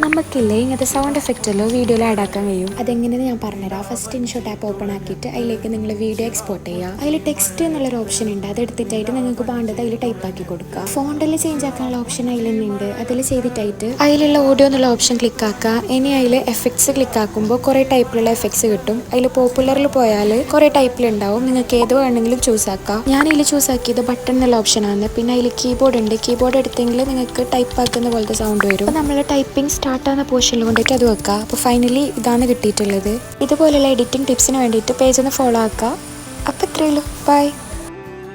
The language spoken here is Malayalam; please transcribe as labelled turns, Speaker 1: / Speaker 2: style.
Speaker 1: നമുക്കില്ലേ ഇങ്ങനത്തെ സൗണ്ട് എഫക്റ്റല്ലോ വീഡിയോയിൽ ആഡ് ആക്കാൻ കഴിയും. അതെങ്ങനെയെന്ന് ഞാൻ പറഞ്ഞുതരാം. ഫസ്റ്റ് ഇൻഷോട്ട് ആപ്പ് ഓപ്പൺ ആക്കിയിട്ട് അതിലേക്ക് നിങ്ങൾ വീഡിയോ എക്സ്പോർട്ട് ചെയ്യുക. അതിൽ ടെക്സ്റ്റ് എന്നുള്ളൊരു ഓപ്ഷൻ ഉണ്ട്. അത് എടുത്തിട്ടായിട്ട് നിങ്ങൾക്ക് വേണ്ടത് അതിൽ ടൈപ്പ് ആക്കി കൊടുക്കുക. ഫോണ്ടിൽ ചേഞ്ച് ആക്കാനുള്ള ഓപ്ഷൻ അതിൽ തന്നെ ഉണ്ട്. അതിൽ ചെയ്തിട്ടായിട്ട് അതിലുള്ള ഓഡിയോ എന്നുള്ള ഓപ്ഷൻ ക്ലിക്ക് ആക്കുക. ഇനി അതിൽ എഫക്ട്സ് ക്ലിക്ക് ആക്കുമ്പോൾ കുറേ ടൈപ്പിലുള്ള എഫക്ട്സ് കിട്ടും. അതിൽ പോപ്പുലറിൽ പോയാൽ കുറേ ടൈപ്പിലുണ്ടാവും. നിങ്ങൾക്ക് ഏത് വേണമെങ്കിലും ചൂസ് ആക്കാം. ഞാൻ ഇതിൽ ചൂസ് ആക്കിയത് ബട്ടൺ എന്നുള്ള ഓപ്ഷനാണ്. പിന്നെ അതിൽ കീബോർഡ് ഉണ്ട്. കീബോർഡ് എടുത്തെങ്കിൽ നിങ്ങൾക്ക് ടൈപ്പ് ആക്കുന്ന പോലത്തെ സൗണ്ട് വരും. അപ്പോൾ നമ്മൾ ടൈപ്പിംഗ് സ്റ്റാർട്ടാകുന്ന പോർഷനിൽ കൊണ്ടേക്ക് അത് വെക്കുക. അപ്പോൾ ഫൈനലി ഇതാണ് കിട്ടിയിട്ടുള്ളത്. ഇതുപോലെയുള്ള എഡിറ്റിംഗ് ടിപ്സിന് വേണ്ടിയിട്ട് പേജ് ഒന്ന് ഫോളോ ആക്കുക. അപ്പോൾ ഇത്രയേ ഉള്ളൂ. ബൈ.